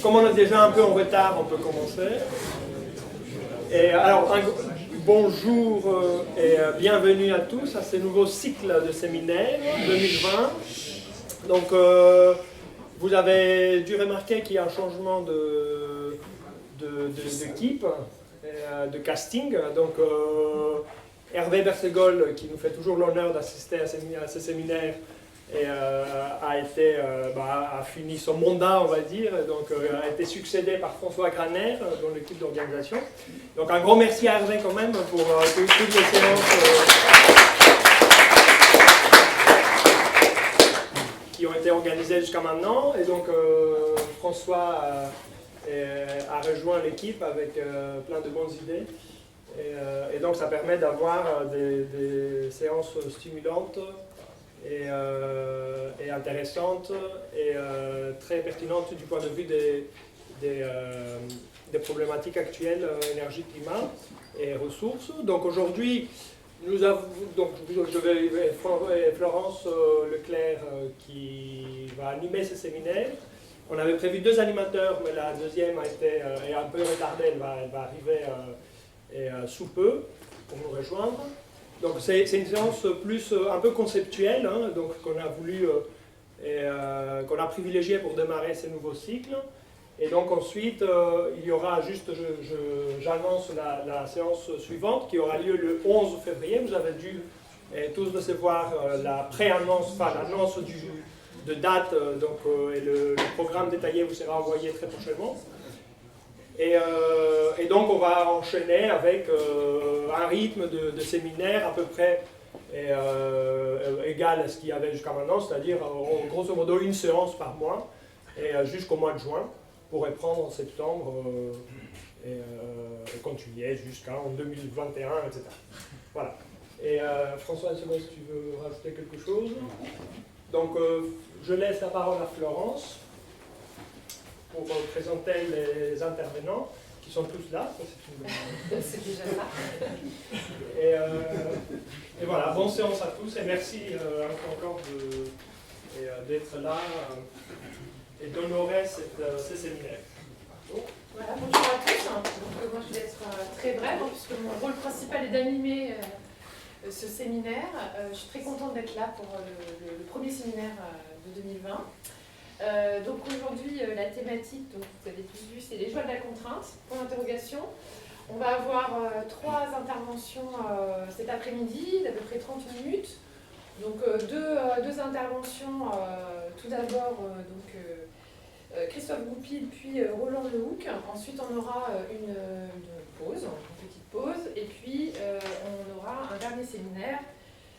comme on est déjà un peu en retard, on peut commencer. Et alors, bonjour et bienvenue à tous à ce nouveau cycle de séminaire 2020. Donc, vous avez dû remarquer qu'il y a un changement d'équipe, de casting. Donc, Hervé Bercegol, qui nous fait toujours l'honneur d'assister à ce séminaire, a fini son mandat, on va dire, donc a été succédé par François Graner dans l'équipe d'organisation. Donc un grand merci à Hervé quand même pour toutes les séances qui ont été organisées jusqu'à maintenant. Et donc François a rejoint l'équipe avec plein de bonnes idées. Et donc ça permet d'avoir des séances stimulantes et intéressante et très pertinente du point de vue des problématiques actuelles, énergie, climat et ressources. Donc aujourd'hui, nous avons, donc je vais Florence Leclerc qui va animer ce séminaire. On avait prévu 2 animateurs, mais la deuxième est un peu retardée, elle va arriver sous peu pour nous rejoindre. Donc c'est une séance plus un peu conceptuelle, hein, donc qu'on a voulu, qu'on a privilégié pour démarrer ce nouveau cycle. Et donc ensuite, il y aura juste, j'annonce la séance suivante qui aura lieu le 11 février. Vous avez dû tous recevoir la pré-annonce, enfin l'annonce de date, et le programme détaillé vous sera envoyé très prochainement. Et donc on va enchaîner avec un rythme de séminaire à peu près égal à ce qu'il y avait jusqu'à maintenant, c'est-à-dire grosso modo une séance par mois, et jusqu'au mois de juin, pour reprendre en septembre et continuer jusqu'en 2021, etc. Voilà. Et François, je sais pas si tu veux rajouter quelque chose. Donc je laisse la parole à Florence pour présenter les intervenants, qui sont tous là. C'est déjà ça. Et voilà, bonne séance à tous, et merci encore d'être là et d'honorer ce séminaire. Voilà, bonjour à tous. Donc, moi, je vais être très brève, puisque mon rôle principal est d'animer ce séminaire. Je suis très contente d'être là pour le premier séminaire de 2020. Donc aujourd'hui, la thématique, donc vous avez tous vu, c'est les joies de la contrainte, point d'interrogation. On va avoir 3 interventions cet après-midi, d'à peu près 30 minutes. Donc deux interventions, tout d'abord Christophe Goupil, puis Roland Lehoucq. Ensuite on aura une pause, une petite pause, et puis on aura un dernier séminaire,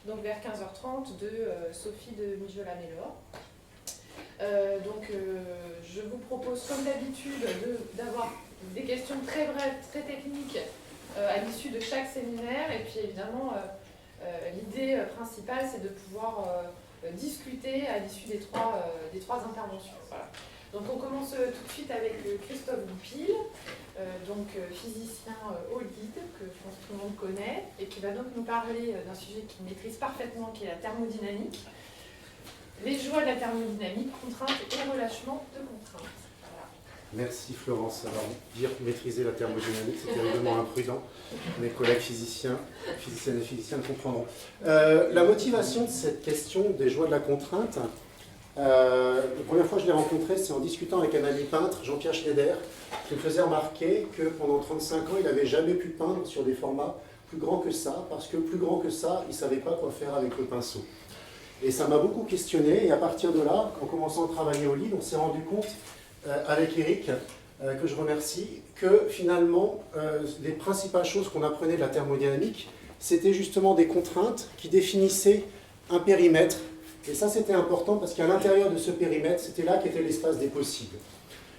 donc vers 15h30, de Sophie de Mijola-Mellor. Je vous propose, comme d'habitude, d'avoir des questions très brèves, très techniques à l'issue de chaque séminaire. Et puis évidemment, l'idée principale, c'est de pouvoir discuter à l'issue des trois interventions. Voilà. Donc on commence tout de suite avec Christophe Goupil, physicien au LID, que je pense que tout le monde connaît, et qui va donc nous parler d'un sujet qu'il maîtrise parfaitement, qui est la thermodynamique. Les joies de la thermodynamique, contraintes et relâchement de contraintes. Voilà. Merci Florence. Alors, dire maîtriser la thermodynamique, c'est terriblement imprudent. Mes collègues physiciennes et physiciens le comprendront. La motivation de cette question des joies de la contrainte, la première fois que je l'ai rencontré, c'est en discutant avec un ami peintre, Jean-Pierre Schneider, qui me faisait remarquer que pendant 35 ans, il n'avait jamais pu peindre sur des formats plus grands que ça, parce que plus grand que ça, il ne savait pas quoi faire avec le pinceau. Et ça m'a beaucoup questionné, et à partir de là, en commençant à travailler au LID, on s'est rendu compte, avec Eric, que je remercie, que finalement, les principales choses qu'on apprenait de la thermodynamique, c'était justement des contraintes qui définissaient un périmètre. Et ça, c'était important parce qu'à l'intérieur de ce périmètre, c'était là qu'était l'espace des possibles.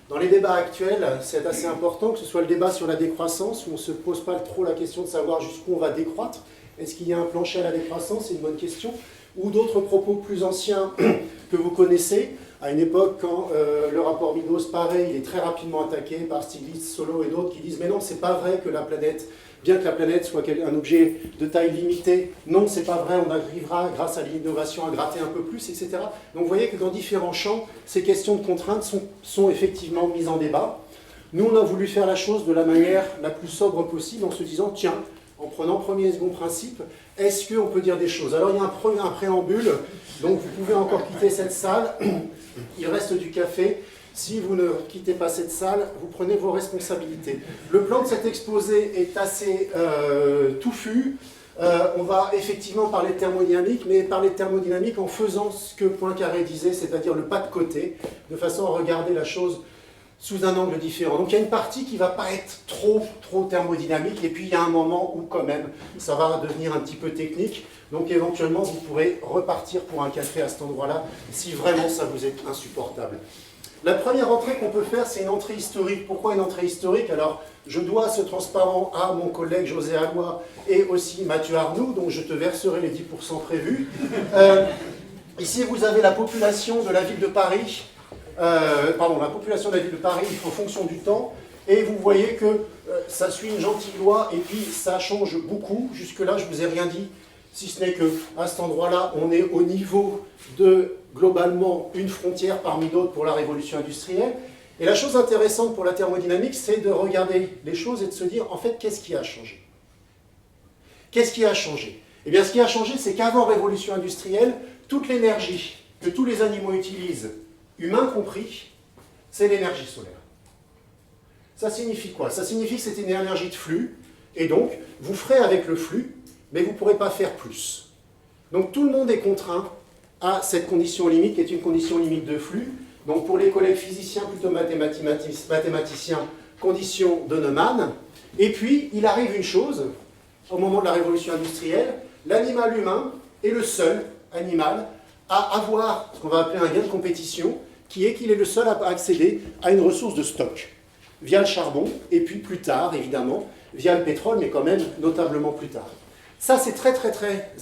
Dans les débats actuels, c'est assez important que ce soit le débat sur la décroissance, où on ne se pose pas trop la question de savoir jusqu'où on va décroître. Est-ce qu'il y a un plancher à la décroissance? C'est une bonne question. Ou d'autres propos plus anciens que vous connaissez, À une époque, quand le rapport Midos, pareil, il est très rapidement attaqué par Stiglitz, Solow et d'autres qui disent « Mais non, c'est pas vrai que la planète, bien que la planète soit un objet de taille limitée, non, c'est pas vrai, on arrivera, grâce à l'innovation, à gratter un peu plus, etc. » Donc vous voyez que dans différents champs, ces questions de contraintes sont effectivement mises en débat. Nous, on a voulu faire la chose de la manière la plus sobre possible en se disant « Tiens, en prenant premier et second principe, est-ce qu'on peut dire des choses ?» Alors il y a un préambule, donc vous pouvez encore quitter cette salle, il reste du café. Si vous ne quittez pas cette salle, vous prenez vos responsabilités. Le plan de cet exposé est assez touffu. On va effectivement parler de thermodynamique, mais parler de thermodynamique en faisant ce que Poincaré disait, c'est-à-dire le pas de côté, de façon à regarder la chose sous un angle différent. Donc il y a une partie qui ne va pas être trop thermodynamique, et puis il y a un moment où quand même ça va devenir un petit peu technique. Donc éventuellement vous pourrez repartir pour un café à cet endroit-là, si vraiment ça vous est insupportable. La première entrée qu'on peut faire, c'est une entrée historique. Pourquoi une entrée historique? Alors, je dois ce transparent à mon collègue José Alloy et aussi Mathieu Arnoux, donc je te verserai les 10% prévus. Ici, vous avez la population de la ville de Paris, la population de la ville de Paris en fonction du temps, et vous voyez que ça suit une gentille loi, et puis ça change beaucoup. Jusque-là, je ne vous ai rien dit, si ce n'est qu'à cet endroit-là, on est au niveau de, globalement, une frontière parmi d'autres pour la révolution industrielle. Et la chose intéressante pour la thermodynamique, c'est de regarder les choses et de se dire, en fait, qu'est-ce qui a changé? Qu'est-ce qui a changé? Eh bien, ce qui a changé, c'est qu'avant révolution industrielle, toute l'énergie que tous les animaux utilisent, humains compris, c'est l'énergie solaire. Ça signifie quoi? Ça signifie que c'est une énergie de flux, et donc, vous ferez avec le flux, mais vous ne pourrez pas faire plus. Donc tout le monde est contraint à cette condition limite, qui est une condition limite de flux. Donc pour les collègues physiciens, plutôt mathématiciens, condition de Neumann. Et puis, il arrive une chose, au moment de la révolution industrielle, l'animal humain est le seul animal à avoir ce qu'on va appeler un gain de compétition, qui est qu'il est le seul à accéder à une ressource de stock, via le charbon, et puis plus tard, évidemment, via le pétrole, mais quand même notablement plus tard. Ça, c'est très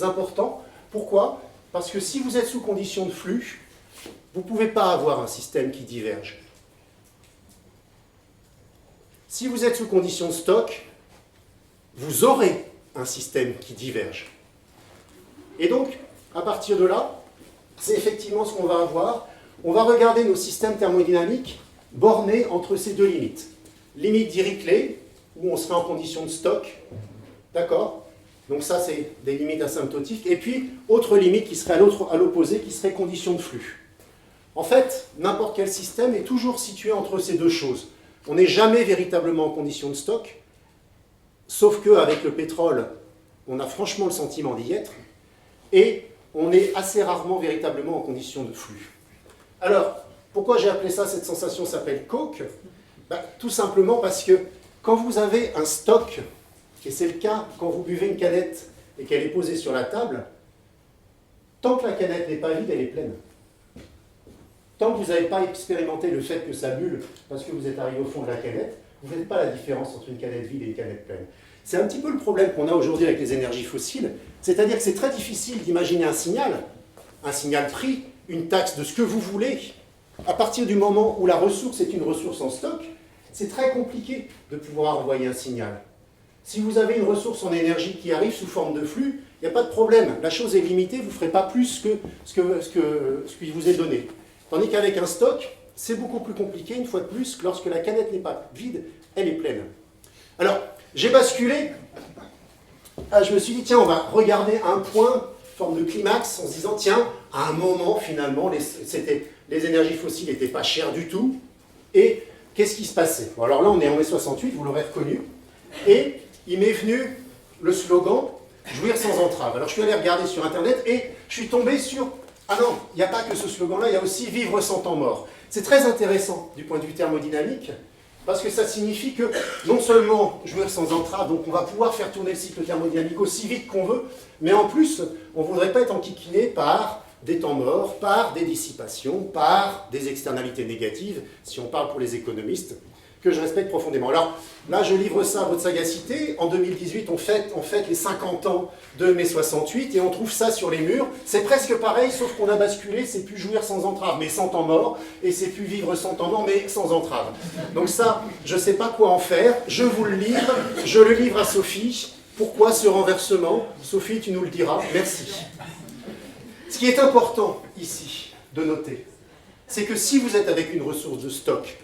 important. Pourquoi? Parce que si vous êtes sous condition de flux, vous ne pouvez pas avoir un système qui diverge. Si vous êtes sous condition de stock, vous aurez un système qui diverge. Et donc, à partir de là, c'est effectivement ce qu'on va avoir. On va regarder nos systèmes thermodynamiques bornés entre ces deux limites. Limite Dirichlet, où on serait en condition de stock, d'accord? Donc ça, c'est des limites asymptotiques. Et puis, autre limite qui serait à l'opposé, qui serait condition de flux. En fait, n'importe quel système est toujours situé entre ces deux choses. On n'est jamais véritablement en condition de stock, sauf qu'avec le pétrole, on a franchement le sentiment d'y être, et on est assez rarement véritablement en condition de flux. Alors, pourquoi j'ai appelé ça, cette sensation s'appelle coke? Tout simplement parce que quand vous avez un stock, et c'est le cas quand vous buvez une canette et qu'elle est posée sur la table, tant que la canette n'est pas vide, elle est pleine. Tant que vous n'avez pas expérimenté le fait que ça bulle parce que vous êtes arrivé au fond de la canette, vous ne faites pas la différence entre une canette vide et une canette pleine. C'est un petit peu le problème qu'on a aujourd'hui avec les énergies fossiles, c'est-à-dire que c'est très difficile d'imaginer un signal prix, une taxe de ce que vous voulez, à partir du moment où la ressource est une ressource en stock, c'est très compliqué de pouvoir envoyer un signal. Si vous avez une ressource en énergie qui arrive sous forme de flux, il n'y a pas de problème. La chose est limitée, vous ne ferez pas plus que ce qui vous est donné. Tandis qu'avec un stock, c'est beaucoup plus compliqué, une fois de plus, que lorsque la canette n'est pas vide, elle est pleine. Alors, j'ai basculé. Je me suis dit, tiens, on va regarder un point, forme de climax, en se disant, tiens, à un moment, finalement, les énergies fossiles n'étaient pas chères du tout. Et qu'est-ce qui se passait? Bon, alors là, on est en mai 68, vous l'aurez reconnu. Et il m'est venu le slogan « Jouir sans entrave ». Alors je suis allé regarder sur Internet et je suis tombé sur « Ah non, il n'y a pas que ce slogan-là, il y a aussi « Vivre sans temps mort ». C'est très intéressant du point de vue thermodynamique parce que ça signifie que non seulement jouir sans entrave, donc on va pouvoir faire tourner le cycle thermodynamique aussi vite qu'on veut, mais en plus, on ne voudrait pas être enquiquiné par des temps morts, par des dissipations, par des externalités négatives, si on parle pour les économistes, que je respecte profondément. Alors là, je livre ça à votre sagacité. En 2018, on fête les 50 ans de mai 68 et on trouve ça sur les murs. C'est presque pareil, sauf qu'on a basculé, c'est plus jouir sans entrave, mais sans temps mort, et c'est plus vivre sans temps mort, mais sans entrave. Donc ça, je ne sais pas quoi en faire. Je vous le livre, je le livre à Sophie. Pourquoi ce renversement? Sophie, tu nous le diras. Merci. Ce qui est important ici de noter, c'est que si vous êtes avec une ressource de stock,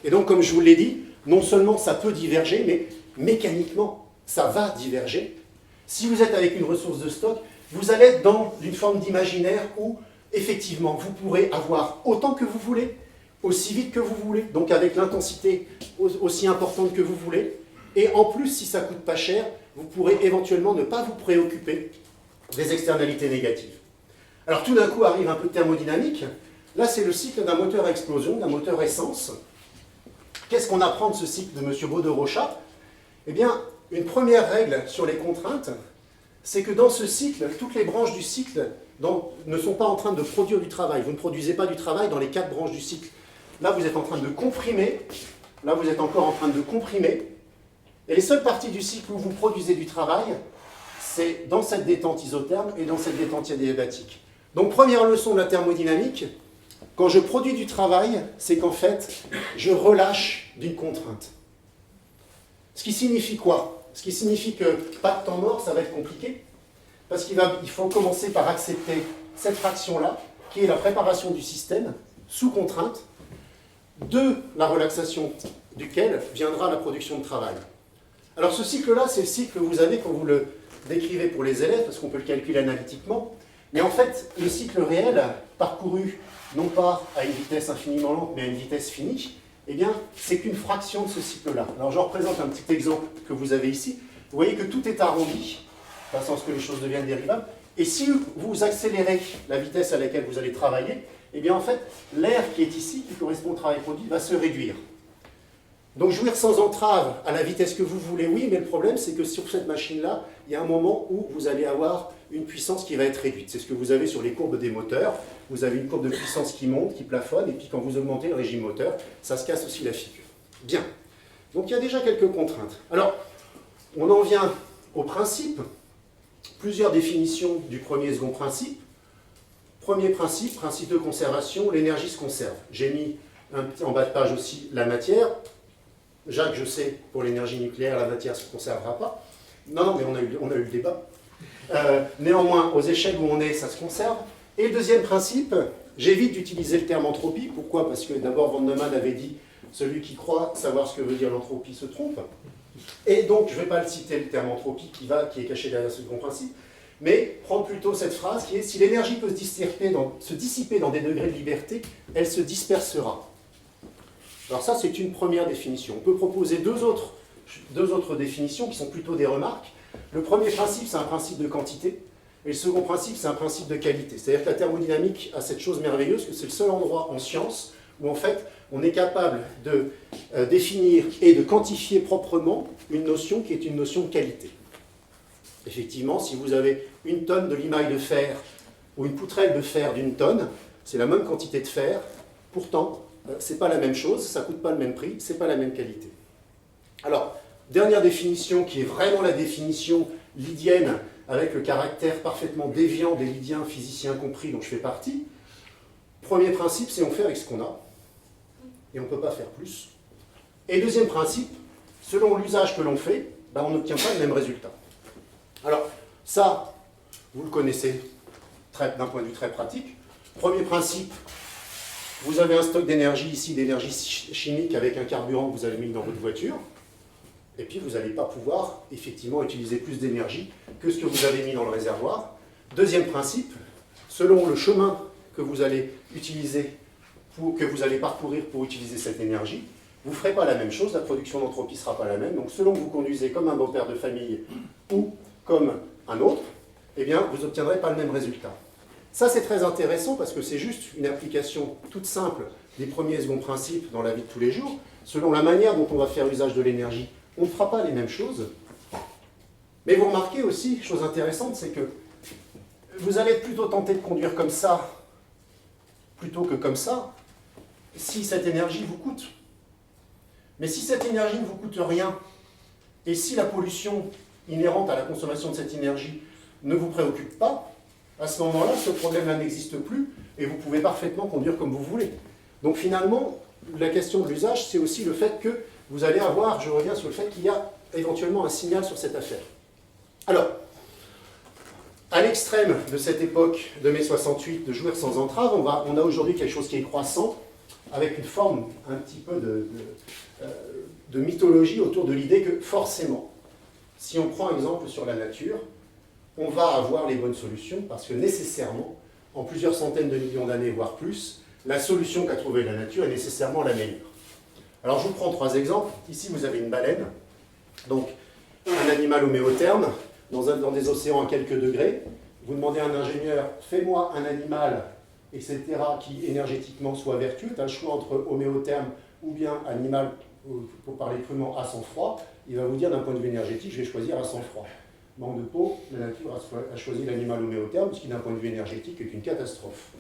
et donc comme je vous l'ai dit, non seulement ça peut diverger, mais mécaniquement, ça va diverger. Si vous êtes avec une ressource de stock, vous allez être dans une forme d'imaginaire où, effectivement, vous pourrez avoir autant que vous voulez, aussi vite que vous voulez, donc avec l'intensité aussi importante que vous voulez, et en plus, si ça ne coûte pas cher, vous pourrez éventuellement ne pas vous préoccuper des externalités négatives. Alors tout d'un coup arrive un peu de thermodynamique. Là, c'est le cycle d'un moteur à explosion, d'un moteur essence. Qu'est-ce qu'on apprend de ce cycle de M. Baudot-Rochat? Eh bien, une première règle sur les contraintes, c'est que dans ce cycle, toutes les branches du cycle ne sont pas en train de produire du travail. Vous ne produisez pas du travail dans les 4 branches du cycle. Là, vous êtes en train de comprimer. Là, vous êtes encore en train de comprimer. Et les seules parties du cycle où vous produisez du travail, c'est dans cette détente isotherme et dans cette détente adiabatique. Donc, première leçon de la thermodynamique, quand je produis du travail, c'est qu'en fait, je relâche d'une contrainte. Ce qui signifie quoi? Ce qui signifie que pas de temps mort, ça va être compliqué, parce qu'il faut commencer par accepter cette fraction-là, qui est la préparation du système, sous contrainte, de la relaxation duquel viendra la production de travail. Alors ce cycle-là, c'est le cycle que vous avez quand vous le décrivez pour les élèves, parce qu'on peut le calculer analytiquement, mais en fait, le cycle réel, parcouru non pas à une vitesse infiniment lente, mais à une vitesse finie, eh bien, c'est qu'une fraction de ce cycle-là. Alors, je représente un petit exemple que vous avez ici. Vous voyez que tout est arrondi, de façon à ce que les choses deviennent dérivables. Et si vous accélérez la vitesse à laquelle vous allez travailler, eh bien, en fait, l'air qui est ici, qui correspond au travail produit, va se réduire. Donc, jouir sans entrave à la vitesse que vous voulez, oui, mais le problème, c'est que sur cette machine-là, il y a un moment où vous allez avoir une puissance qui va être réduite. C'est ce que vous avez sur les courbes des moteurs. Vous avez une courbe de puissance qui monte, qui plafonne, et puis quand vous augmentez le régime moteur, ça se casse aussi la figure. Bien. Donc, il y a déjà quelques contraintes. Alors, on en vient au principe. Plusieurs définitions du premier et second principe. Premier principe, principe de conservation, l'énergie se conserve. J'ai mis en bas de page aussi la matière. Jacques, je sais, pour l'énergie nucléaire, la matière ne se conservera pas. Non, mais on a eu le débat. Néanmoins, aux échelles où on est, ça se conserve. Et le deuxième principe, j'évite d'utiliser le terme entropie. Pourquoi? Parce que d'abord, Van Neumann avait dit « celui qui croit savoir ce que veut dire l'entropie se trompe ». Et donc, je ne vais pas le citer, le terme entropie, qui est caché derrière ce second principe, mais prendre plutôt cette phrase qui est « si l'énergie peut se dissiper dans des degrés de liberté, elle se dispersera ». Alors ça, c'est une première définition. On peut proposer deux autres définitions qui sont plutôt des remarques. Le premier principe, c'est un principe de quantité, et le second principe, c'est un principe de qualité. C'est-à-dire que la thermodynamique a cette chose merveilleuse, que c'est le seul endroit en science où, en fait, on est capable de définir et de quantifier proprement une notion qui est une notion de qualité. Effectivement, si vous avez une tonne de limaille de fer ou une poutrelle de fer d'une tonne, c'est la même quantité de fer, pourtant, ce n'est pas la même chose, ça ne coûte pas le même prix, ce n'est pas la même qualité. Alors, dernière définition qui est vraiment la définition lydienne avec le caractère parfaitement déviant des lydiens, physiciens compris, dont je fais partie. Premier principe, c'est on fait avec ce qu'on a, et on ne peut pas faire plus. Et deuxième principe, selon l'usage que l'on fait, on n'obtient pas le même résultat. Alors, ça, vous le connaissez d'un point de vue très pratique. Premier principe, vous avez un stock d'énergie ici, d'énergie chimique avec un carburant que vous avez mis dans votre voiture. Et puis, vous n'allez pas pouvoir, effectivement, utiliser plus d'énergie que ce que vous avez mis dans le réservoir. Deuxième principe, selon le chemin que vous allez utiliser, que vous allez parcourir pour utiliser cette énergie, vous ne ferez pas la même chose, la production d'entropie ne sera pas la même. Donc, selon que vous conduisez comme un beau-père de famille ou comme un autre, eh bien, vous n'obtiendrez pas le même résultat. Ça, c'est très intéressant parce que c'est juste une application toute simple des premiers et seconds principes dans la vie de tous les jours. Selon la manière dont on va faire usage de l'énergie, on ne fera pas les mêmes choses. Mais vous remarquez aussi, chose intéressante, c'est que vous allez être plutôt tenté de conduire comme ça, plutôt que comme ça, si cette énergie vous coûte. Mais si cette énergie ne vous coûte rien, et si la pollution inhérente à la consommation de cette énergie ne vous préoccupe pas, à ce moment-là, ce problème-là n'existe plus, et vous pouvez parfaitement conduire comme vous voulez. Donc finalement, la question de l'usage, c'est aussi le fait que vous allez avoir, je reviens sur le fait qu'il y a éventuellement un signal sur cette affaire. Alors, à l'extrême de cette époque de mai 68, de jouir sans entrave, on a aujourd'hui quelque chose qui est croissant, avec une forme un petit peu de mythologie autour de l'idée que forcément, si on prend exemple sur la nature, on va avoir les bonnes solutions, parce que nécessairement, en plusieurs centaines de millions d'années, voire plus, la solution qu'a trouvée la nature est nécessairement la meilleure. Alors je vous prends 3 exemples. Ici, vous avez une baleine, donc un animal homéotherme, dans des océans à quelques degrés. Vous demandez à un ingénieur, fais-moi un animal, etc., qui énergétiquement soit vertueux. Tu as le choix entre homéotherme ou bien animal, pour parler crûment, à sang froid. Il va vous dire, d'un point de vue énergétique, je vais choisir à sang froid. Manque de peau, la nature a choisi l'animal homéotherme, ce qui d'un point de vue énergétique est une catastrophe.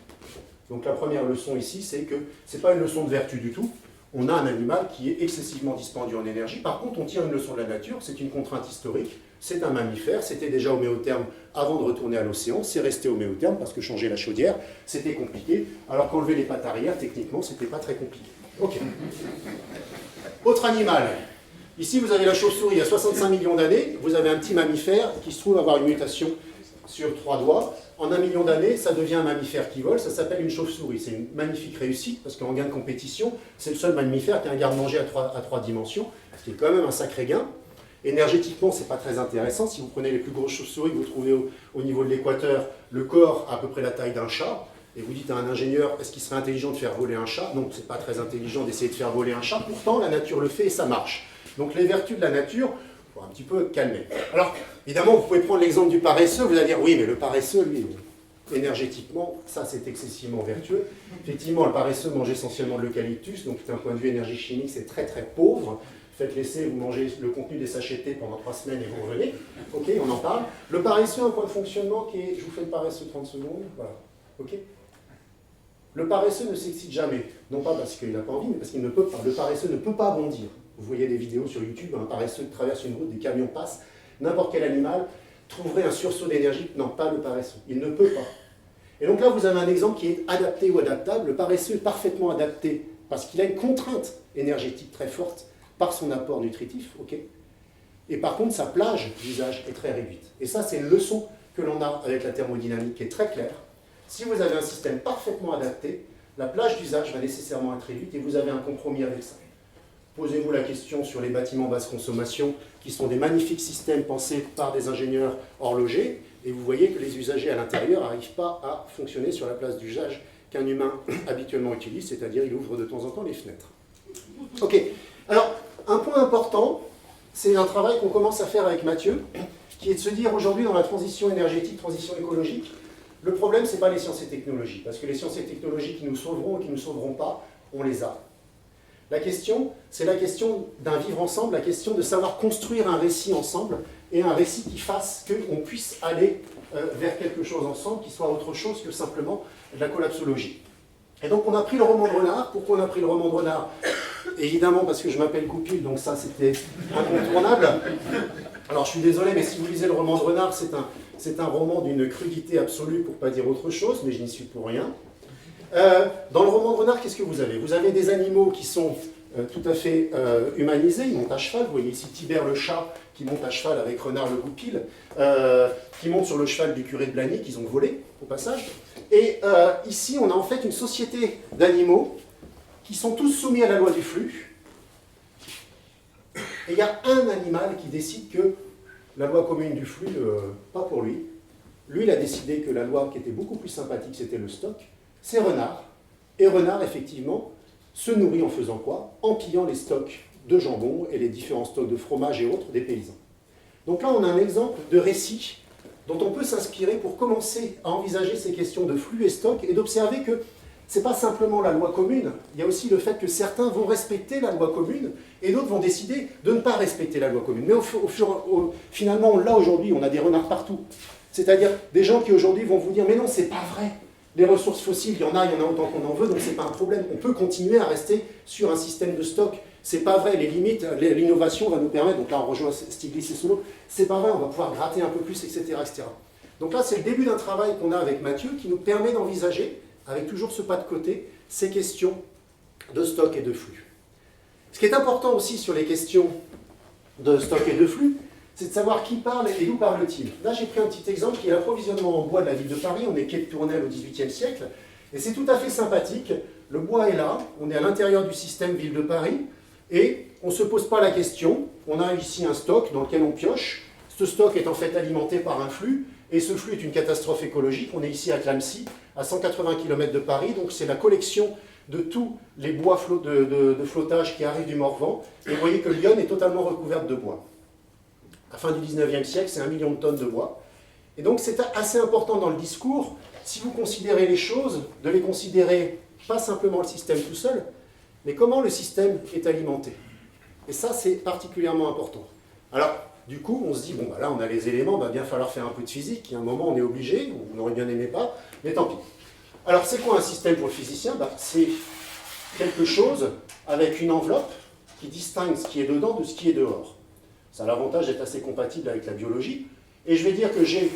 Donc la première leçon ici, c'est que ce n'est pas une leçon de vertu du tout. On a un animal qui est excessivement dispendieux en énergie. Par contre, on tire une leçon de la nature, c'est une contrainte historique. C'est un mammifère, c'était déjà homéotherme avant de retourner à l'océan, c'est resté homéotherme parce que changer la chaudière, c'était compliqué, alors qu'enlever les pattes arrière, techniquement, c'était pas très compliqué. Ok. Autre animal. Ici, vous avez la chauve-souris, il y a 65 millions d'années, vous avez un petit mammifère qui se trouve avoir une mutation sur 3 doigts. En 1 million d'années, ça devient un mammifère qui vole, ça s'appelle une chauve-souris. C'est une magnifique réussite, parce qu'en gain de compétition, c'est le seul mammifère qui a un garde-manger à 3 dimensions, ce qui est quand même un sacré gain. Énergétiquement, ce n'est pas très intéressant. Si vous prenez les plus grosses chauves-souris que vous trouvez au niveau de l'équateur, le corps a à peu près la taille d'un chat, et vous dites à un ingénieur, est-ce qu'il serait intelligent de faire voler un chat? Non, ce n'est pas très intelligent d'essayer de faire voler un chat, pourtant la nature le fait et ça marche. Donc les vertus de la nature, il faut un petit peu calmer. Alors, évidemment, vous pouvez prendre l'exemple du paresseux, vous allez dire, oui, mais le paresseux, lui, énergétiquement, ça c'est excessivement vertueux. Effectivement, le paresseux mange essentiellement de l'eucalyptus, donc d'un point de vue énergie chimique, c'est très très pauvre. Faites l'essai, vous mangez le contenu des sachets de thé pendant 3 semaines et vous revenez. Ok, on en parle. Le paresseux a un point de fonctionnement qui est, je vous fais le paresseux 30 secondes, voilà. Ok. Le paresseux ne s'excite jamais, non pas parce qu'il n'a pas envie, mais parce qu'il ne peut pas. Le paresseux ne peut pas bondir. Vous voyez des vidéos sur YouTube, un paresseux qui traverse une route, des camions passent, n'importe quel animal trouverait un sursaut d'énergie. Non, pas le paresseux, il ne peut pas. Et donc là, vous avez un exemple qui est adapté ou adaptable. Le paresseux est parfaitement adapté parce qu'il a une contrainte énergétique très forte par son apport nutritif, ok. Et par contre, sa plage d'usage est très réduite. Et ça, c'est une leçon que l'on a avec la thermodynamique qui est très claire. Si vous avez un système parfaitement adapté, la plage d'usage va nécessairement être réduite et vous avez un compromis avec ça. Posez-vous la question sur les bâtiments basse consommation, qui sont des magnifiques systèmes pensés par des ingénieurs horlogers, et vous voyez que les usagers à l'intérieur n'arrivent pas à fonctionner sur la place d'usage qu'un humain habituellement utilise, c'est-à-dire il ouvre de temps en temps les fenêtres. Ok, alors un point important, c'est un travail qu'on commence à faire avec Mathieu, qui est de se dire aujourd'hui dans la transition énergétique, transition écologique, le problème, ce n'est pas les sciences et technologies, parce que les sciences et technologies qui nous sauveront ou qui ne nous sauveront pas, on les a. La question, c'est la question d'un vivre ensemble, la question de savoir construire un récit ensemble, et un récit qui fasse qu'on puisse aller vers quelque chose ensemble, qui soit autre chose que simplement de la collapsologie. Et donc on a pris le roman de Renard. Pourquoi on a pris le roman de Renard? Évidemment parce que je m'appelle Goupil, donc ça c'était incontournable. Alors je suis désolé, mais si vous lisez le roman de Renard, c'est un roman d'une crudité absolue, pour ne pas dire autre chose, mais je n'y suis pour rien. Dans le roman de Renard, qu'est-ce que vous avez? Vous avez des animaux qui sont tout à fait humanisés, ils montent à cheval. Vous voyez ici Tibère le chat qui monte à cheval avec Renard le Goupil, qui monte sur le cheval du curé de Blagny, qu'ils ont volé au passage. Et ici, on a en fait une société d'animaux qui sont tous soumis à la loi du flux. Et il y a un animal qui décide que la loi commune du flux, pas pour lui. Lui, il a décidé que la loi qui était beaucoup plus sympathique, c'était le stock. C'est Renard. Et Renard, effectivement, se nourrit en faisant quoi? En pillant les stocks de jambon et les différents stocks de fromage et autres des paysans. Donc là, on a un exemple de récit dont on peut s'inspirer pour commencer à envisager ces questions de flux et stock et d'observer que ce n'est pas simplement la loi commune, il y a aussi le fait que certains vont respecter la loi commune et d'autres vont décider de ne pas respecter la loi commune. Mais finalement, là aujourd'hui, on a des renards partout. C'est-à-dire des gens qui aujourd'hui vont vous dire « mais non, c'est pas vrai, les ressources fossiles, il y en a autant qu'on en veut, donc c'est pas un problème. On peut continuer à rester sur un système de stock c'est pas vrai, les limites, l'innovation va nous permettre, donc là on rejoint Stiglitz et Solow, c'est pas vrai, on va pouvoir gratter un peu plus, etc. etc. Donc là c'est le début d'un travail qu'on a avec Mathieu qui nous permet d'envisager, avec toujours ce pas de côté, ces questions de stock et de flux. Ce qui est important aussi sur les questions de stock et de flux, c'est de savoir qui parle et d'où parle-t-il. Là, j'ai pris un petit exemple qui est l'approvisionnement en bois de la ville de Paris. On est quai de Tournelle au XVIIIe siècle. Et c'est tout à fait sympathique. Le bois est là, on est à l'intérieur du système ville de Paris. Et on ne se pose pas la question. On a ici un stock dans lequel on pioche. Ce stock est en fait alimenté par un flux. Et ce flux est une catastrophe écologique. On est ici à Clamecy, à 180 km de Paris. Donc c'est la collection de tous les bois de flottage qui arrivent du Morvan. Et vous voyez que Lyon est totalement recouverte de bois. À la fin du 19e siècle, c'est 1 million de tonnes de bois. Et donc c'est assez important dans le discours, si vous considérez les choses, de les considérer pas simplement le système tout seul, mais comment le système est alimenté. Et ça, c'est particulièrement important. Alors, du coup, on se dit, bon, bah là, on a les éléments, il va bien falloir faire un peu de physique. Il y a un moment, on est obligé, on aurait bien aimé pas, mais tant pis. Alors, c'est quoi un système pour le physicien? C'est quelque chose avec une enveloppe qui distingue ce qui est dedans de ce qui est dehors. Ça a l'avantage d'être assez compatible avec la biologie. Et je vais dire que j'ai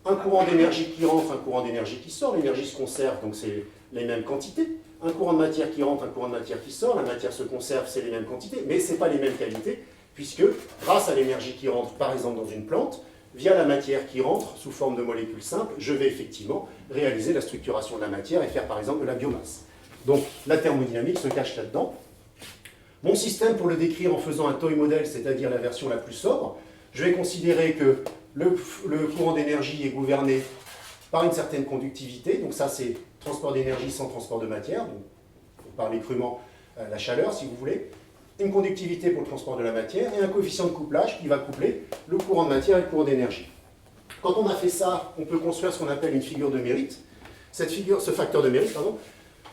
un courant d'énergie qui rentre, un courant d'énergie qui sort. L'énergie se conserve, donc c'est les mêmes quantités. Un courant de matière qui rentre, un courant de matière qui sort. La matière se conserve, c'est les mêmes quantités, mais ce n'est pas les mêmes qualités, puisque grâce à l'énergie qui rentre, par exemple dans une plante, via la matière qui rentre sous forme de molécules simples, je vais effectivement réaliser la structuration de la matière et faire par exemple de la biomasse. Donc la thermodynamique se cache là-dedans. Mon système, pour le décrire en faisant un toy model, c'est-à-dire la version la plus sobre, je vais considérer que le courant d'énergie est gouverné par une certaine conductivité. Donc ça, c'est transport d'énergie sans transport de matière. Donc, pour parler crûment, la chaleur, si vous voulez. Une conductivité pour le transport de la matière et un coefficient de couplage qui va coupler le courant de matière et le courant d'énergie. Quand on a fait ça, on peut construire ce qu'on appelle une figure de mérite. Ce facteur de mérite, pardon.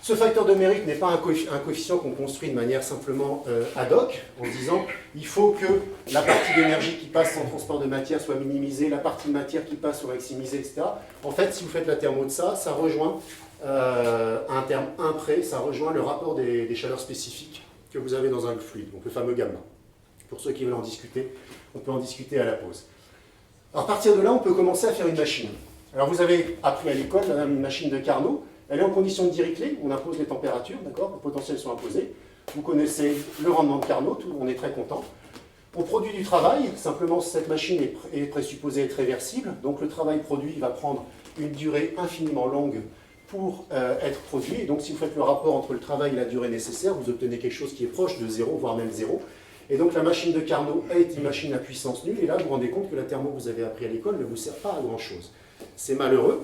Ce facteur de mérite n'est pas un coefficient qu'on construit de manière simplement ad hoc, en disant il faut que la partie d'énergie qui passe sans transport de matière soit minimisée, la partie de matière qui passe soit maximisée, etc. En fait, si vous faites la thermo de ça, ça rejoint un terme 1 près, ça rejoint le rapport des chaleurs spécifiques que vous avez dans un fluide, donc le fameux gamma. Pour ceux qui veulent en discuter, on peut en discuter à la pause. Alors, à partir de là, on peut commencer à faire une machine. Alors vous avez appris à l'école une machine de Carnot. Elle est en condition de Dirichlet, on impose les températures, d'accord, les potentiels sont imposés. Vous connaissez le rendement de Carnot, on est très content. On produit du travail, simplement cette machine est présupposée être réversible, donc le travail produit va prendre une durée infiniment longue pour être produit. Et donc si vous faites le rapport entre le travail et la durée nécessaire, vous obtenez quelque chose qui est proche de 0, voire même 0. Et donc la machine de Carnot est une machine à puissance nulle, et là vous vous rendez compte que la thermo que vous avez appris à l'école ne vous sert pas à grand chose. C'est malheureux.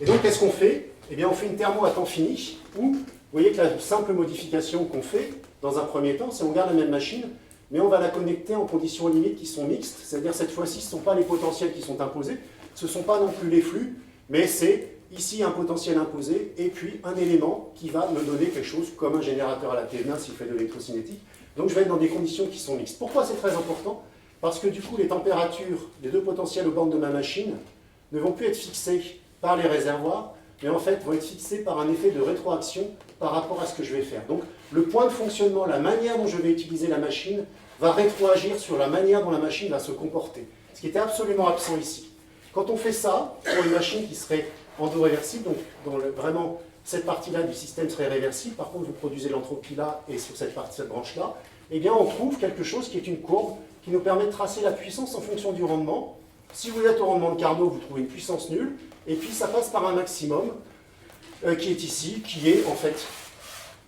Et donc qu'est-ce qu'on fait? Eh bien, on fait une thermo à temps fini, où vous voyez que la simple modification qu'on fait, dans un premier temps, c'est qu'on garde la même machine, mais on va la connecter en conditions limites qui sont mixtes, c'est-à-dire cette fois-ci, ce ne sont pas les potentiels qui sont imposés, ce ne sont pas non plus les flux, mais c'est ici un potentiel imposé, et puis un élément qui va me donner quelque chose comme un générateur à la TNA si vous faites de l'électrocinétique. Donc je vais être dans des conditions qui sont mixtes. Pourquoi c'est très important? Parce que du coup, les températures des deux potentiels aux bornes de ma machine ne vont plus être fixées par les réservoirs, mais en fait vont être fixés par un effet de rétroaction par rapport à ce que je vais faire. Donc le point de fonctionnement, la manière dont je vais utiliser la machine, va rétroagir sur la manière dont la machine va se comporter. Ce qui était absolument absent ici. Quand on fait ça, pour une machine qui serait endo-réversible, donc vraiment cette partie-là du système serait réversible, par contre vous produisez l'entropie là et sur cette branche-là, eh bien on trouve quelque chose qui est une courbe qui nous permet de tracer la puissance en fonction du rendement. Si vous êtes au rendement de Carnot, vous trouvez une puissance nulle, et puis ça passe par un maximum qui est ici, qui est en fait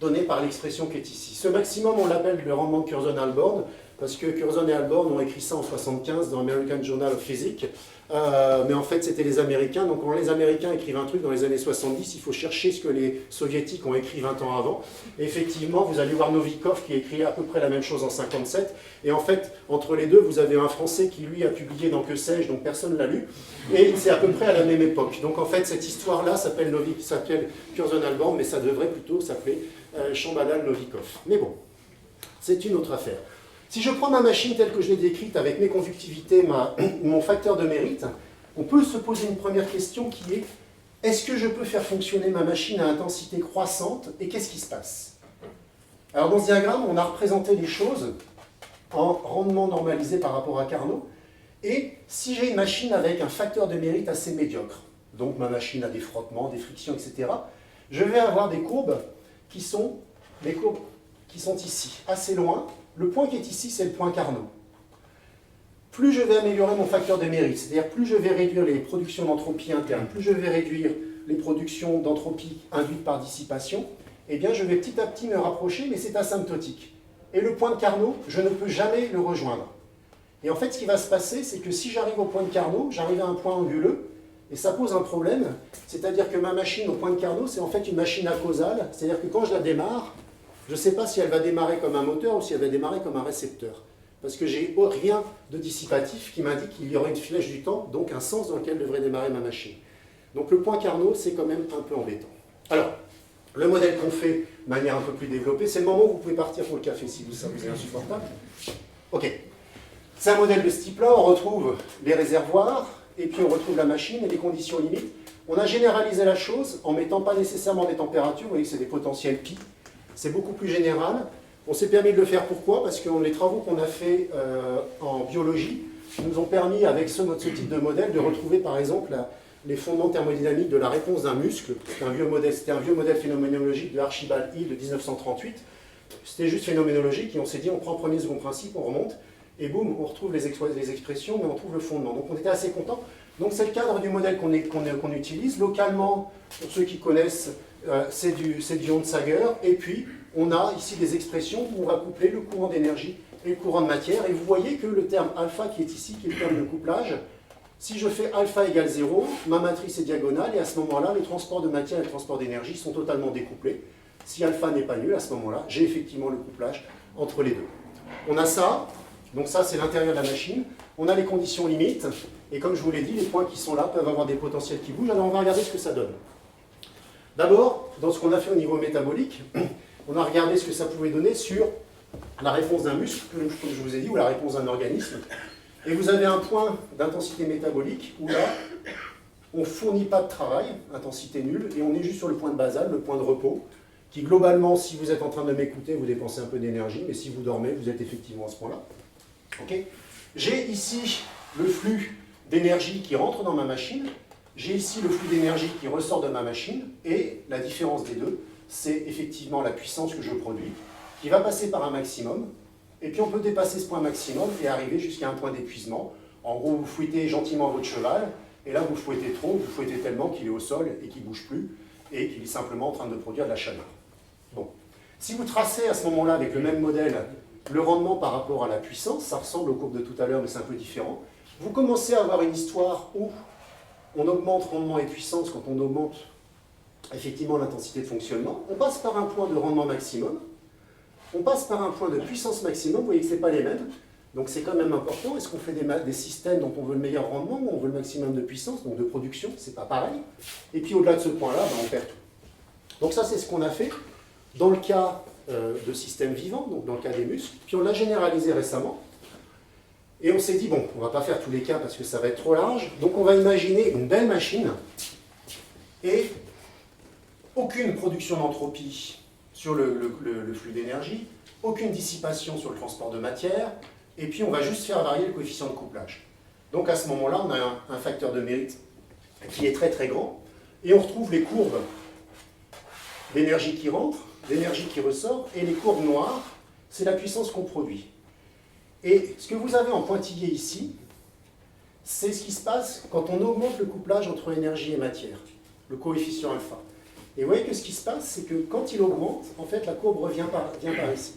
donné par l'expression qui est ici. Ce maximum, on l'appelle le rendement de Curzon-Halborn, parce que Curzon et Halborn ont écrit ça en 1975 dans American Journal of Physics, mais en fait c'était les Américains, donc quand les Américains écrivent un truc dans les années 70, il faut chercher ce que les Soviétiques ont écrit 20 ans avant. Et effectivement, vous allez voir Novikov qui a écrit à peu près la même chose en 57, et en fait, entre les deux, vous avez un Français qui lui a publié dans Que sais-je, donc personne ne l'a lu, et c'est à peu près à la même époque. Donc en fait, cette histoire-là s'appelle Curzon-Halborn, mais ça devrait plutôt s'appeler Chambadal-Novikov. Mais bon, c'est une autre affaire. Si je prends ma machine telle que je l'ai décrite avec mes conductivités, mon facteur de mérite, on peut se poser une première question qui est: est-ce que je peux faire fonctionner ma machine à intensité croissante et qu'est-ce qui se passe? Alors dans ce diagramme, on a représenté les choses en rendement normalisé par rapport à Carnot. Et si j'ai une machine avec un facteur de mérite assez médiocre, donc ma machine a des frottements, des frictions, etc., je vais avoir des courbes qui sont ici, assez loin. Le point qui est ici, c'est le point Carnot. Plus je vais améliorer mon facteur de mérite, c'est-à-dire plus je vais réduire les productions d'entropie interne, plus je vais réduire les productions d'entropie induites par dissipation, eh bien je vais petit à petit me rapprocher, mais c'est asymptotique. Et le point de Carnot, je ne peux jamais le rejoindre. Et en fait, ce qui va se passer, c'est que si j'arrive au point de Carnot, j'arrive à un point anguleux, et ça pose un problème, c'est-à-dire que ma machine au point de Carnot, c'est en fait une machine acausale, c'est-à-dire que quand je la démarre, je ne sais pas si elle va démarrer comme un moteur ou si elle va démarrer comme un récepteur. Parce que j'ai rien de dissipatif qui m'indique qu'il y aurait une flèche du temps, donc un sens dans lequel devrait démarrer ma machine. Donc le point Carnot, c'est quand même un peu embêtant. Alors, le modèle qu'on fait de manière un peu plus développée, c'est le moment où vous pouvez partir pour le café si ça vous est insupportable. Ok. C'est un modèle de ce type-là, on retrouve les réservoirs, et puis on retrouve la machine et les conditions limites. On a généralisé la chose en mettant pas nécessairement des températures, vous voyez que c'est des potentiels pi. C'est beaucoup plus général. On s'est permis de le faire pourquoi? Parce que les travaux qu'on a fait en biologie nous ont permis, avec ce type de modèle, de retrouver par exemple les fondements thermodynamiques de la réponse d'un muscle. C'était un vieux modèle phénoménologique de Archibald Hill de 1938. C'était juste phénoménologique et on s'est dit on prend premier second principe, on remonte, et boum, on retrouve les expressions, mais on trouve le fondement. Donc on était assez contents. Donc c'est le cadre du modèle qu'on utilise. Localement, pour ceux qui connaissent, c'est du Onsager, et puis on a ici des expressions où on va coupler le courant d'énergie et le courant de matière, et vous voyez que le terme alpha qui est ici, qui est le terme de couplage, si je fais alpha égale 0, ma matrice est diagonale, et à ce moment-là, le transport de matière et le transport d'énergie sont totalement découplés. Si alpha n'est pas nul, à ce moment-là, j'ai effectivement le couplage entre les deux. On a ça, donc ça c'est l'intérieur de la machine, on a les conditions limites, et comme je vous l'ai dit, les points qui sont là peuvent avoir des potentiels qui bougent, alors on va regarder ce que ça donne. D'abord, dans ce qu'on a fait au niveau métabolique, on a regardé ce que ça pouvait donner sur la réponse d'un muscle, comme je vous ai dit, ou la réponse d'un organisme. Et vous avez un point d'intensité métabolique où là, on ne fournit pas de travail, intensité nulle, et on est juste sur le point de basal, le point de repos, qui globalement, si vous êtes en train de m'écouter, vous dépensez un peu d'énergie, mais si vous dormez, vous êtes effectivement à ce point-là. Okay. J'ai ici le flux d'énergie qui rentre dans ma machine, j'ai ici le flux d'énergie qui ressort de ma machine, et la différence des deux, c'est effectivement la puissance que je produis, qui va passer par un maximum, et puis on peut dépasser ce point maximum et arriver jusqu'à un point d'épuisement. En gros, vous fouettez gentiment votre cheval, et là vous fouettez trop, vous fouettez tellement qu'il est au sol et qu'il ne bouge plus, et qu'il est simplement en train de produire de la chaleur. Bon. Si vous tracez à ce moment-là, avec le même modèle, le rendement par rapport à la puissance, ça ressemble aux courbes de tout à l'heure, mais c'est un peu différent, vous commencez à avoir une histoire où on augmente rendement et puissance quand on augmente effectivement l'intensité de fonctionnement. On passe par un point de rendement maximum, on passe par un point de puissance maximum, vous voyez que ce n'est pas les mêmes, donc c'est quand même important. Est-ce qu'on fait des systèmes dont on veut le meilleur rendement ou on veut le maximum de puissance, donc de production, c'est pas pareil. Et puis au-delà de ce point-là, ben, on perd tout. Donc ça c'est ce qu'on a fait dans le cas de systèmes vivants, donc dans le cas des muscles, puis on l'a généralisé récemment. Et on s'est dit, bon, on ne va pas faire tous les cas parce que ça va être trop large, donc on va imaginer une belle machine et aucune production d'entropie sur le flux d'énergie, aucune dissipation sur le transport de matière, et puis on va juste faire varier le coefficient de couplage. Donc à ce moment-là, on a un facteur de mérite qui est très très grand, et on retrouve les courbes d'énergie qui rentre, d'énergie qui ressort, et les courbes noires, c'est la puissance qu'on produit. Et ce que vous avez en pointillé ici, c'est ce qui se passe quand on augmente le couplage entre énergie et matière, le coefficient alpha. Et vous voyez que ce qui se passe, c'est que quand il augmente, en fait, la courbe vient par ici.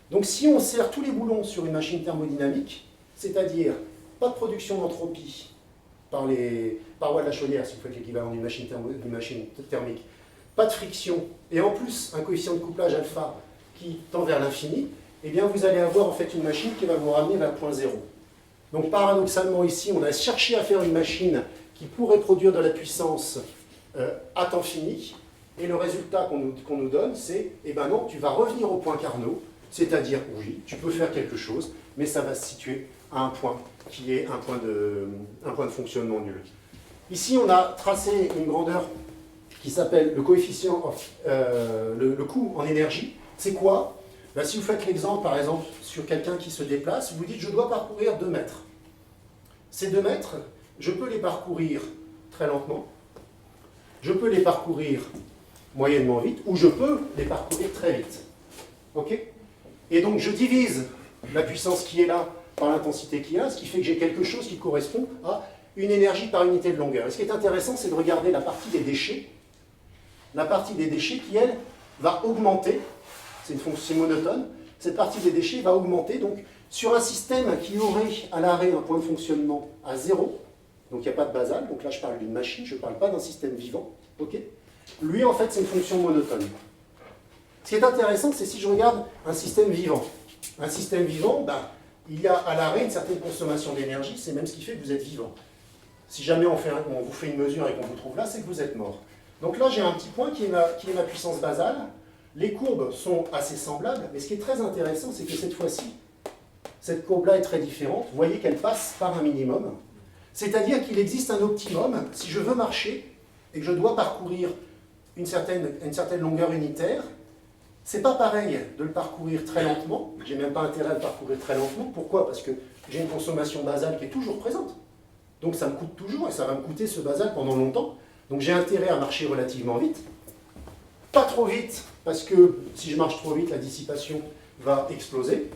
Donc si on serre tous les boulons sur une machine thermodynamique, c'est-à-dire pas de production d'entropie par les parois de la chaudière, si vous faites l'équivalent d'une machine thermique, pas de friction, et en plus un coefficient de couplage alpha qui tend vers l'infini, eh bien vous allez avoir en fait une machine qui va vous ramener vers le point zéro. Donc paradoxalement ici, on a cherché à faire une machine qui pourrait produire de la puissance à temps fini, et le résultat qu'on nous donne, c'est, eh ben non, tu vas revenir au point Carnot, c'est-à-dire, oui, tu peux faire quelque chose, mais ça va se situer à un point qui est un point de fonctionnement nul. Ici, on a tracé une grandeur qui s'appelle le coefficient, le coût en énergie. C'est quoi? Ben, si vous faites l'exemple, par exemple, sur quelqu'un qui se déplace, vous dites je dois parcourir 2 mètres. Ces 2 mètres, je peux les parcourir très lentement, je peux les parcourir moyennement vite, ou je peux les parcourir très vite. Ok? Et donc je divise la puissance qui est là par l'intensité qui est là, ce qui fait que j'ai quelque chose qui correspond à une énergie par unité de longueur. Et ce qui est intéressant, c'est de regarder la partie des déchets. La partie des déchets qui, elle, va augmenter. C'est une fonction monotone. Cette partie des déchets va augmenter. Donc, sur un système qui aurait à l'arrêt un point de fonctionnement à 0, donc il n'y a pas de basal, donc là je parle d'une machine, je ne parle pas d'un système vivant. Okay, lui, en fait, c'est une fonction monotone. Ce qui est intéressant, c'est si je regarde un système vivant. Un système vivant, ben, il y a à l'arrêt une certaine consommation d'énergie, c'est même ce qui fait que vous êtes vivant. Si jamais on vous fait une mesure et qu'on vous trouve là, c'est que vous êtes mort. Donc là, j'ai un petit point qui est ma puissance basale. Les courbes sont assez semblables, mais ce qui est très intéressant, c'est que cette fois-ci, cette courbe-là est très différente. Vous voyez qu'elle passe par un minimum. C'est-à-dire qu'il existe un optimum. Si je veux marcher et que je dois parcourir une certaine longueur unitaire, c'est pas pareil de le parcourir très lentement. J'ai même pas intérêt à le parcourir très lentement. Pourquoi? Parce que j'ai une consommation basale qui est toujours présente. Donc ça me coûte toujours et ça va me coûter ce basal pendant longtemps. Donc j'ai intérêt à marcher relativement vite. Pas trop vite, parce que si je marche trop vite, la dissipation va exploser.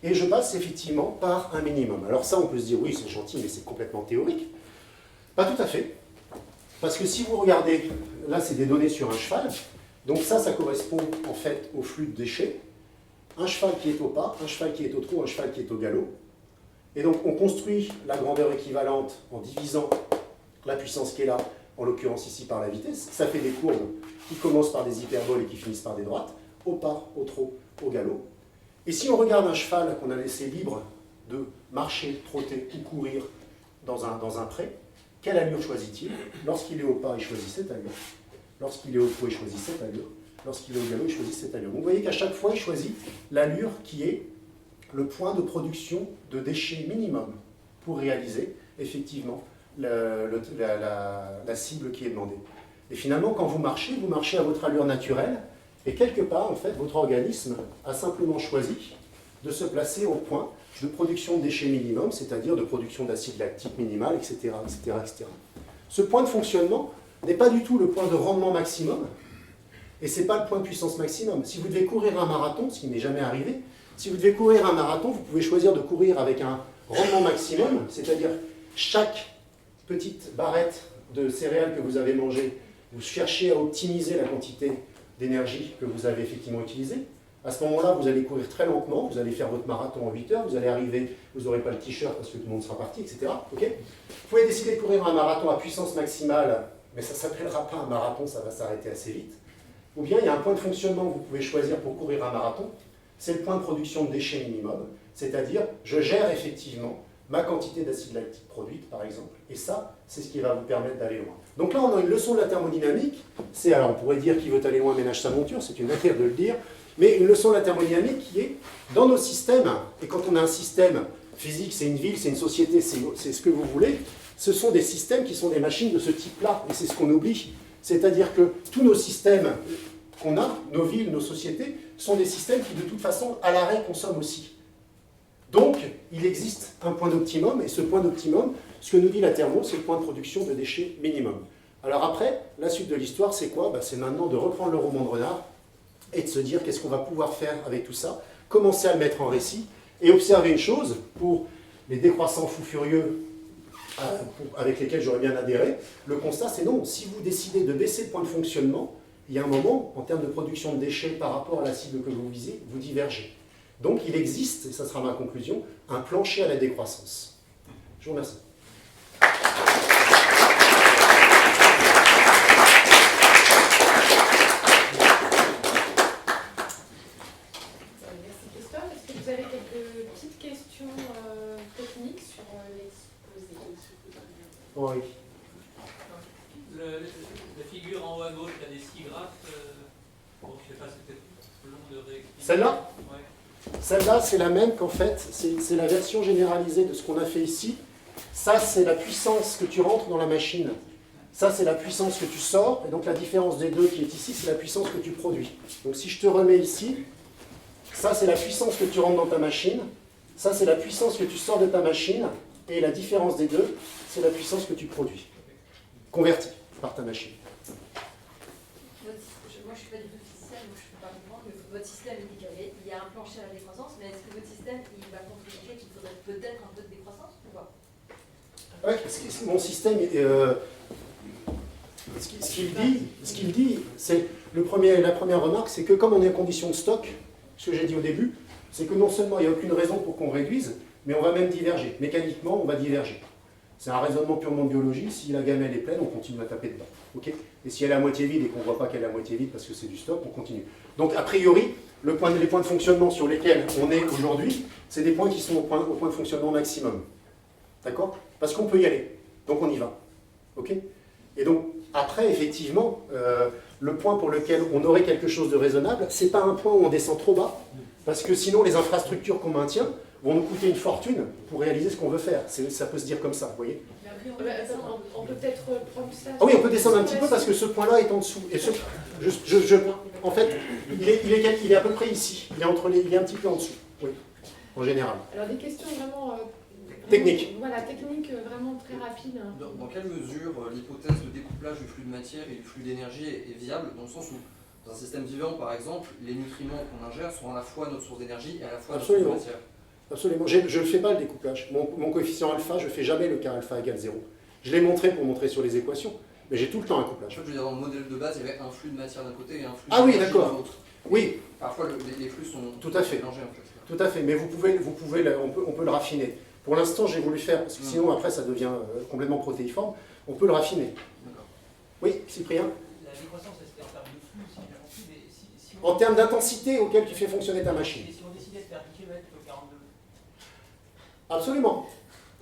Et je passe effectivement par un minimum. Alors ça, on peut se dire, oui, c'est gentil, mais c'est complètement théorique. Pas tout à fait. Parce que si vous regardez, là c'est des données sur un cheval. Donc ça correspond en fait au flux de déchets. Un cheval qui est au pas, un cheval qui est au trot, un cheval qui est au galop. Et donc on construit la grandeur équivalente en divisant la puissance qui est là, en l'occurrence ici par la vitesse. Ça fait des courbes qui commencent par des hyperboles et qui finissent par des droites, au pas, au trot, au galop. Et si on regarde un cheval qu'on a laissé libre de marcher, trotter ou courir dans un pré, quelle allure choisit-il? Lorsqu'il est au pas, il choisit cette allure. Lorsqu'il est au trot, il choisit cette allure. Lorsqu'il est au galop, il choisit cette allure. Donc vous voyez qu'à chaque fois, il choisit l'allure qui est le point de production de déchets minimum pour réaliser effectivement la cible qui est demandée. Et finalement, quand vous marchez à votre allure naturelle, et quelque part, en fait, votre organisme a simplement choisi de se placer au point de production de déchets minimum, c'est-à-dire de production d'acide lactique minimal, etc., etc., etc. Ce point de fonctionnement n'est pas du tout le point de rendement maximum, et ce n'est pas le point de puissance maximum. Si vous devez courir un marathon, ce qui m'est jamais arrivé, si vous devez courir un marathon, vous pouvez choisir de courir avec un rendement maximum, c'est-à-dire chaque petite barrette de céréales que vous avez mangée, vous cherchez à optimiser la quantité d'énergie que vous avez effectivement utilisée. À ce moment-là, vous allez courir très lentement, vous allez faire votre marathon en 8 heures, vous allez arriver, vous n'aurez pas le t-shirt parce que tout le monde sera parti, etc. Okay, vous pouvez décider de courir un marathon à puissance maximale, mais ça ne s'appellera pas un marathon, ça va s'arrêter assez vite. Ou bien il y a un point de fonctionnement que vous pouvez choisir pour courir un marathon, c'est le point de production de déchets minimum, c'est-à-dire je gère effectivement ma quantité d'acide lactique produite, par exemple. Et ça, c'est ce qui va vous permettre d'aller loin. Donc là, on a une leçon de la thermodynamique. Alors on pourrait dire qui veut aller loin ménage sa monture, c'est une manière de le dire. Mais une leçon de la thermodynamique qui est, dans nos systèmes, et quand on a un système physique, c'est une ville, c'est une société, c'est ce que vous voulez, ce sont des systèmes qui sont des machines de ce type-là. Et c'est ce qu'on oublie. C'est-à-dire que tous nos systèmes qu'on a, nos villes, nos sociétés, sont des systèmes qui, de toute façon, à l'arrêt, consomment aussi. Donc, il existe un point d'optimum, et ce point d'optimum, ce que nous dit la thermo, c'est le point de production de déchets minimum. Alors après, la suite de l'histoire, c'est quoi? C'est maintenant de reprendre le roman de Renard et de se dire qu'est-ce qu'on va pouvoir faire avec tout ça, commencer à le mettre en récit, et observer une chose, pour les décroissants fous furieux avec lesquels j'aurais bien adhéré, le constat c'est non, si vous décidez de baisser le point de fonctionnement, il y a un moment, en termes de production de déchets par rapport à la cible que vous visez, vous divergez. Donc il existe, et ça sera ma conclusion, un plancher à la décroissance. Je vous remercie. Merci Christophe. Est-ce que vous avez quelques petites questions techniques sur l'exposé? Oui. La figure en haut à gauche, il y a des 6 graphes. Bon, je ne sais pas, c'est peut-être long de réexpliquer. Celle-là? Ouais. Celle-là, c'est la même qu'en fait, c'est la version généralisée de ce qu'on a fait ici. Ça, c'est la puissance que tu rentres dans la machine. Ça, c'est la puissance que tu sors. Et donc, la différence des deux qui est ici, c'est la puissance que tu produis. Donc, si je te remets ici, Ça, c'est la puissance que tu rentres dans ta machine. Ça, c'est la puissance que tu sors de ta machine. Et la différence des deux, c'est la puissance que tu produis, convertie par ta machine. Moi, je ne suis pas du tout physicienne, donc je ne peux pas comprendre, mais votre système dit qu'il y a un plancher à la décroissance, mais est-ce que votre système il va contribuer qu'il faudrait peut-être un peu de décroissance ou pas? Ouais, mon système, ce qu'il dit, c'est la première remarque, c'est que comme on est en condition de stock, ce que j'ai dit au début, c'est que non seulement il n'y a aucune raison pour qu'on réduise, mais on va même diverger. Mécaniquement, on va diverger. C'est un raisonnement purement de biologie. Si la gamelle est pleine, on continue à taper dedans. Okay, et si elle est à moitié vide et qu'on ne voit pas qu'elle est à moitié vide parce que c'est du stock, on continue. Donc, a priori, les points de fonctionnement sur lesquels on est aujourd'hui, c'est des points qui sont au point de fonctionnement maximum. D'accord? Parce qu'on peut y aller. Donc, on y va. Okay, et donc, après, effectivement, le point pour lequel on aurait quelque chose de raisonnable, ce n'est pas un point où on descend trop bas, parce que sinon, les infrastructures qu'on maintient vont nous coûter une fortune pour réaliser ce qu'on veut faire. Ça peut se dire comme ça, vous voyez. On peut peut-être prendre ça. Ah oui, on peut descendre un petit peu parce que ce point-là est en dessous. Et en fait, il est à peu près ici. Il est un petit peu en dessous, oui, en général. Alors des questions vraiment techniques. Voilà, techniques vraiment très rapides. Dans quelle mesure l'hypothèse de découplage du flux de matière et du flux d'énergie est viable, dans le sens où, dans un système vivant, par exemple, les nutriments qu'on ingère sont à la fois notre source d'énergie et à la fois notre source de matière? Absolument. Je ne fais pas le découplage. Mon coefficient alpha, je ne fais jamais le cas alpha égale 0. Je l'ai montré pour montrer sur les équations, mais j'ai tout le temps un couplage. En fait, je veux dire, dans le modèle de base, il y avait un flux de matière d'un côté et un flux d'énergie de l'autre. Oui. Parfois, les flux sont tout à fait mélangés, en fait. Tout à fait, mais on peut le raffiner. Pour l'instant, j'ai voulu faire, parce que sinon, après, ça devient complètement protéiforme. On peut le raffiner. Oui, Cyprien? La décroissance, c'était en termes de flux, si j'ai compris, mais si en termes d'intensité auquel tu fais fonctionner ta machine. Et si on décidait de faire 10 km au 42? Absolument.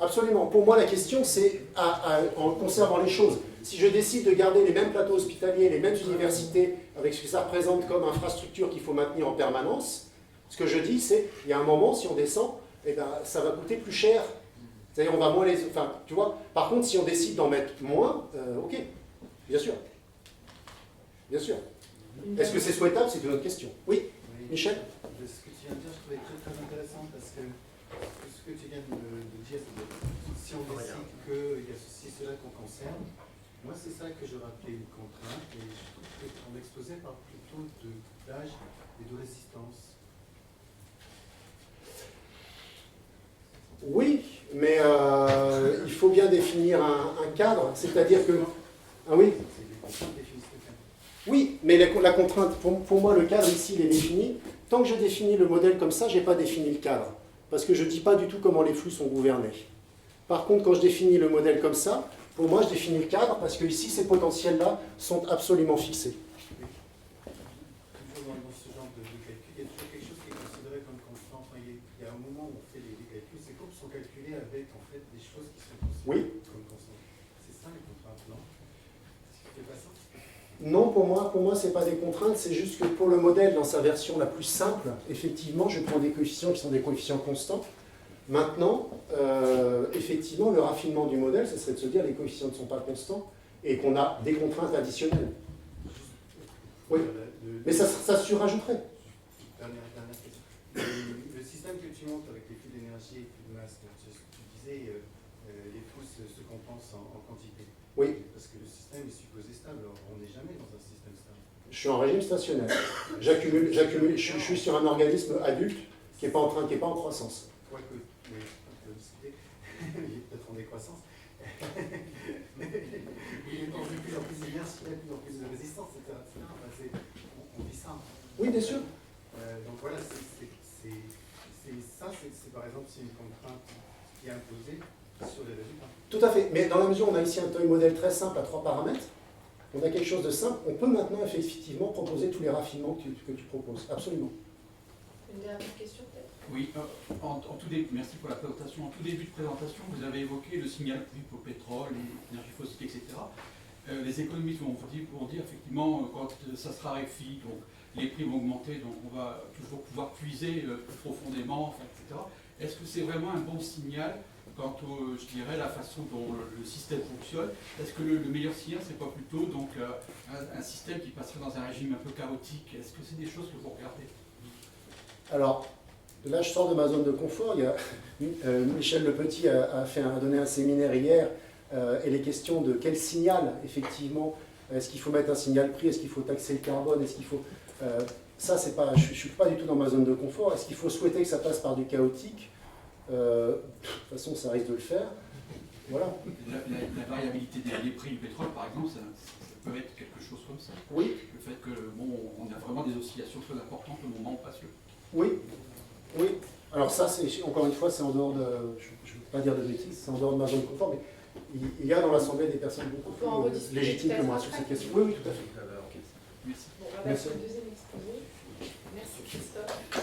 Absolument. Pour moi, la question, c'est, en conservant les choses, si je décide de garder les mêmes plateaux hospitaliers, les mêmes universités, avec ce que ça représente comme infrastructure qu'il faut maintenir en permanence, ce que je dis, c'est, il y a un moment, si on descend, eh ben, ça va coûter plus cher. C'est-à-dire, on va moins les... Enfin, tu vois. Par contre, si on décide d'en mettre moins, ok, bien sûr. Bien sûr. Est-ce que c'est souhaitable? C'est une autre question. Oui, Michel? Ce que tu viens de dire, je trouvais très très intéressant parce que ce que tu viens de dire, si on décide qu'il y a ceci, cela qu'on conserve, moi c'est ça que je rappelais une contrainte et je trouve qu'on exposait par plutôt d'âge et de résistance. Oui, mais il faut bien définir un cadre, c'est-à-dire que... Ah oui? Oui, mais la contrainte, pour moi, le cadre ici, il est défini. Tant que je définis le modèle comme ça, je n'ai pas défini le cadre. Parce que je ne dis pas du tout comment les flux sont gouvernés. Par contre, quand je définis le modèle comme ça, pour moi, je définis le cadre parce que ici, ces potentiels-là sont absolument fixés. Toujours dans ce genre de calcul, il y a toujours quelque chose qui est considéré comme constant. Enfin, il y a un moment où on fait les calculs, ces courbes sont calculées avec en fait des choses qui sont considérées comme constantes. C'est ça les contraintes, non? Est-ce que tu fais pas ça? Non, pour moi ce n'est pas des contraintes, c'est juste que pour le modèle, dans sa version la plus simple, effectivement, je prends des coefficients qui sont des coefficients constants. Maintenant, effectivement, le raffinement du modèle, ce serait de se dire que les coefficients ne sont pas constants et qu'on a des contraintes additionnelles. Oui, mais ça surajouterait. Dernière question. Le système que tu montres avec les flux d'énergie et flux de masse, tu disais les flux se compensent en quantité. Oui. Parce que le système est supposé stable, alors on n'est jamais dans un système stable. Je suis en régime stationnaire. J'accumule, je suis sur un organisme adulte qui n'est pas en croissance. Quoique, on peut discuter, il est peut-être en décroissance. Mais il est de plus en plus d'énergie, il y a de plus en plus de résistance, etc. On dit ça. Oui, bien sûr. Donc voilà, c'est par exemple, c'est une contrainte qui est imposée sur les résultats. Tout à fait. Mais dans la mesure où on a ici un toy modèle très simple à 3 paramètres, on a quelque chose de simple, on peut maintenant effectivement proposer tous les raffinements que tu proposes. Absolument. Une dernière question peut-être? Oui, merci pour la présentation. En tout début de présentation, vous avez évoqué le signal prix pour le pétrole, l'énergie fossile, etc. Les économistes vont dire effectivement, quand ça se raréfie, donc les prix vont augmenter, donc on va toujours pouvoir puiser plus profondément, enfin, etc. Est-ce que c'est vraiment un bon signal quant au, je dirais, la façon dont le système fonctionne? Est-ce que le meilleur signal, c'est pas plutôt donc, un système qui passerait dans un régime un peu chaotique? Est-ce que c'est des choses que vous regardez? Alors, là, je sors de ma zone de confort. Il y a, Michel Lepetit a donné un séminaire hier, et les questions de quel signal, effectivement, est-ce qu'il faut mettre un signal prix, est-ce qu'il faut taxer le carbone, est-ce qu'il faut... ça, c'est pas, je ne suis pas du tout dans ma zone de confort. Est-ce qu'il faut souhaiter que ça passe par du chaotique? De toute façon, ça risque de le faire. Voilà. La variabilité des prix du pétrole, par exemple, ça peut être quelque chose comme ça. Oui. Le fait que, bon, on a vraiment des oscillations très importantes au moment où on passe le... Oui. Oui. Alors ça, c'est encore une fois, c'est en dehors de... Je ne veux pas dire de bêtises, c'est en dehors de ma zone de confort, mais il y a dans l'Assemblée des personnes beaucoup plus légitimes que moi sur cette question. Oui, oui, tout à fait. Merci. Bon, on va passer au deuxième exposé. Merci Christophe.